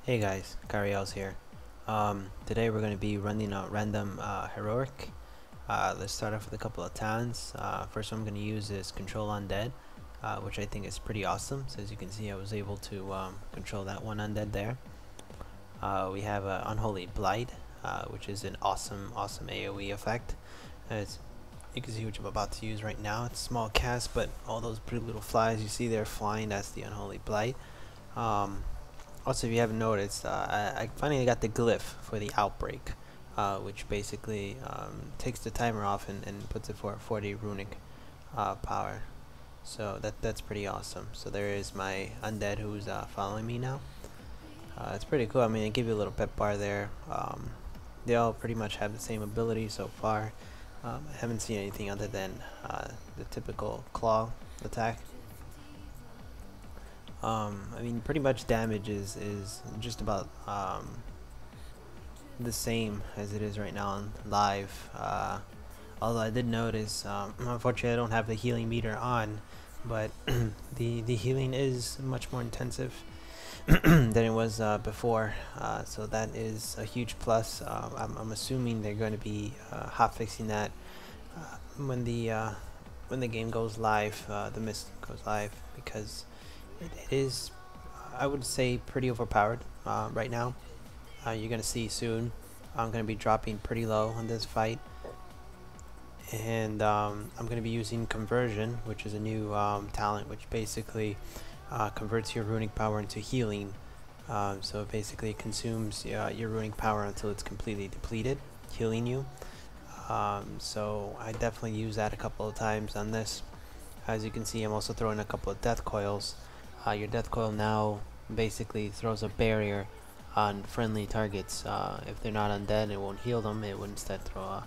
Hey guys, Gariel's here. Today we're going to be running a random heroic. Let's start off with a couple of talents. First one I'm going to use is Control Undead, which I think is pretty awesome. So as you can see, I was able to control that one undead there. We have Unholy Blight, which is an awesome AoE effect. As you can see, which I'm about to use right now. It's a small cast, but all those pretty little flies you see there flying, that's the Unholy Blight. Also, if you haven't noticed, I finally got the glyph for the outbreak, which basically takes the timer off and puts it for 40 runic power. So that's pretty awesome. So there is my undead who's following me now. It's pretty cool. I mean, they give you a little pep bar there. They all pretty much have the same ability so far. I haven't seen anything other than the typical claw attack. I mean, pretty much damage is just about the same as it is right now on live. Although I did notice, unfortunately, I don't have the healing meter on, but the healing is much more intensive than it was before. So that is a huge plus. I'm assuming they're going to be hot fixing that when the game goes live, the mist goes live, because it is, I would say, pretty overpowered right now. You're gonna see soon. I'm gonna be dropping pretty low on this fight, and I'm gonna be using conversion, which is a new talent, which basically converts your runic power into healing. So it basically consumes your runic power until it's completely depleted, healing you. So I definitely use that a couple of times on this. As you can see, I'm also throwing a couple of death coils. Your death coil now basically throws a barrier on friendly targets. If they're not undead, it won't heal them. It would instead throw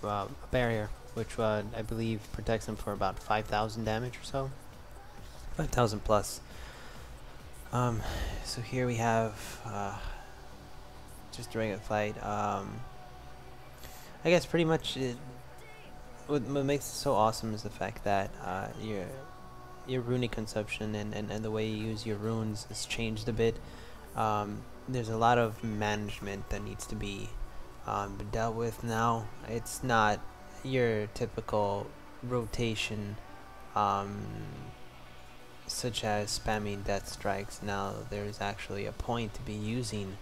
a barrier, which I believe protects them for about 5,000 damage or so. 5,000 plus. So here we have just a regular fight. I guess pretty much what makes it so awesome is the fact that your runic consumption and the way you use your runes has changed a bit. There's a lot of management that needs to be dealt with now. It's not your typical rotation, such as spamming death strikes. Now there's actually a point to be using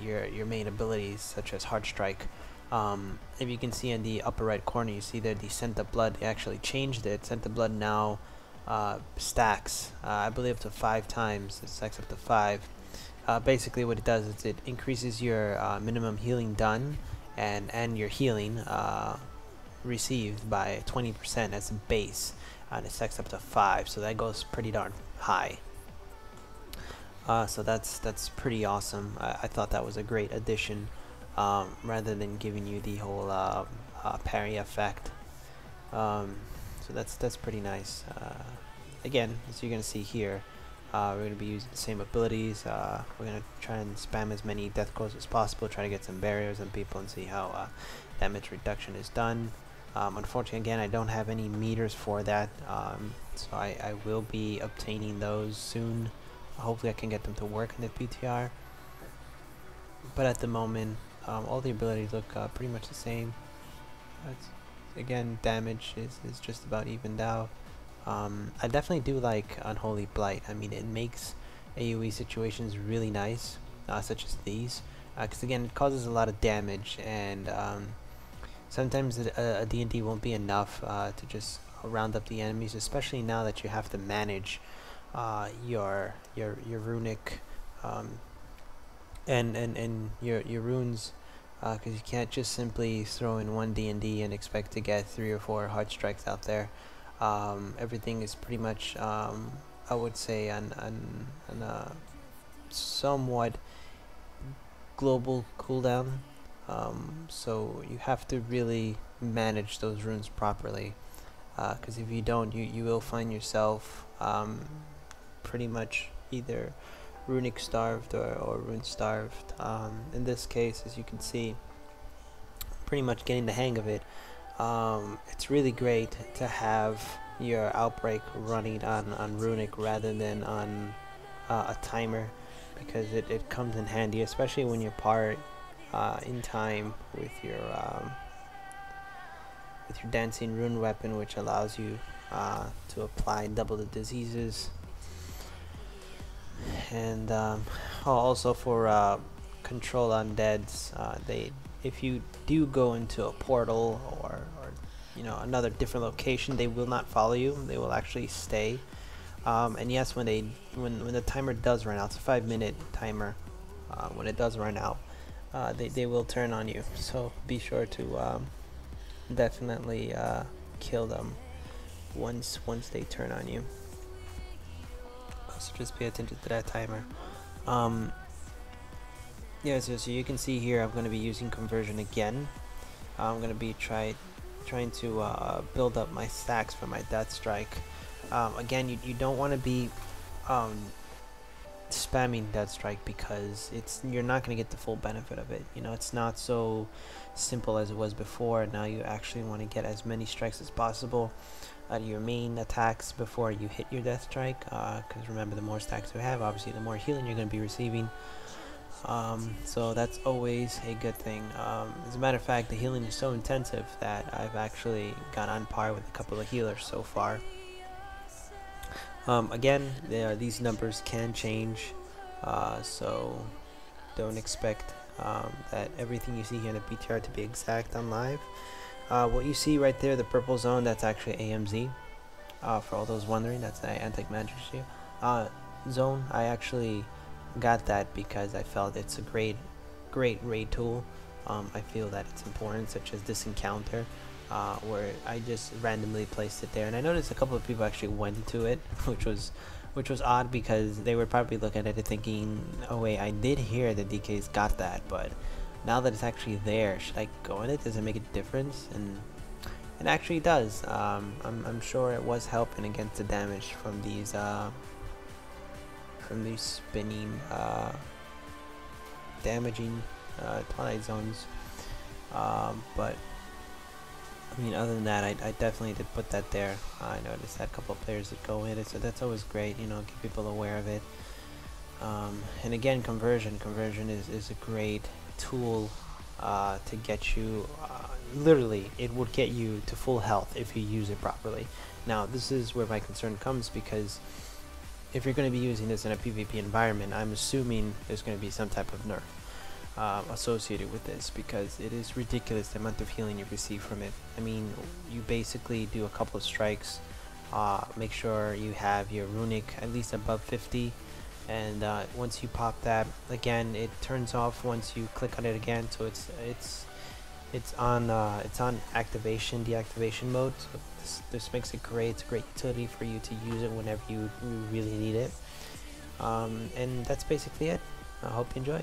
your main abilities, such as Heart Strike. If you can see in the upper right corner, you see there the Scent of Blood. They actually changed it. Scent of Blood now stacks, I believe, up to 5 times. It stacks up to 5. Basically what it does is it increases your minimum healing done and your healing received by 20% as a base, and it stacks up to 5, so that goes pretty darn high. So that's pretty awesome. I thought that was a great addition, rather than giving you the whole parry effect. So that's pretty nice. Again, as you're gonna see here, we're gonna be using the same abilities. We're gonna try and spam as many death coils as possible, try to get some barriers on people and see how damage reduction is done. Unfortunately, again, I don't have any meters for that, so I will be obtaining those soon. Hopefully I can get them to work in the PTR. But at the moment, all the abilities look pretty much the same. Again, damage is just about evened out. I definitely do like Unholy Blight. I mean, it makes AoE situations really nice, such as these, because again, it causes a lot of damage, and sometimes a D&D won't be enough to just round up the enemies, especially now that you have to manage your runic and your runes, because you can't just simply throw in one D&D and expect to get 3 or 4 hard strikes out there. Everything is pretty much, I would say, on a somewhat global cooldown. So you have to really manage those runes properly, because if you don't, you will find yourself pretty much either runic starved or rune starved. In this case, as you can see, pretty much getting the hang of it. It's really great to have your outbreak running on runic rather than on a timer, because it comes in handy, especially when you're part in time with your dancing rune weapon, which allows you to apply double the diseases. And also for control undeads, if you do go into a portal or another different location, they will not follow you. They will actually stay. And yes, when the timer does run out, it's a 5-minute timer. When it does run out, they will turn on you. So be sure to definitely kill them once they turn on you. So just pay attention to that timer. Yeah, so you can see here I'm going to be using conversion again. I'm going to be trying to build up my stacks for my death strike. Again, you don't want to be spamming death strike, because you're not going to get the full benefit of it. It's not so simple as it was before. Now you actually want to get as many strikes as possible out of your main attacks before you hit your death strike, because remember, the more stacks you have, obviously the more healing you're going to be receiving. So that's always a good thing. As a matter of fact, the healing is so intensive that I've actually got on par with a couple of healers so far. Again, these numbers can change, so don't expect that everything you see here in the PTR to be exact on live. What you see right there, the purple zone, that's actually AMZ. For all those wondering, that's the anti-magic zone. I actually got that because I felt it's a great raid tool. I feel that it's important, such as this encounter, where I just randomly placed it there, and I noticed a couple of people actually went to it, which was odd, because they were probably looking at it thinking, oh wait, I did hear that DK's got that, but now that it's actually there, should I go in it? Does it make a difference? And it actually does. I'm sure it was helping against the damage from these spinning damaging Twilight Zones, but I mean, other than that, I definitely did put that there. I noticed that a couple of players did go in it, so that's always great, keep people aware of it. And again, conversion is a great tool to get you, literally it would get you to full health if you use it properly. Now this is where my concern comes, because if you're going to be using this in a PvP environment, I'm assuming there's going to be some type of nerf associated with this, because it is ridiculous the amount of healing you receive from it. I mean, you basically do a couple of strikes, make sure you have your runic at least above 50, and once you pop that, again, it turns off once you click on it again, so it's on activation deactivation mode. So this makes it great. It's a great utility for you to use it whenever you really need it. And that's basically it. I hope you enjoy.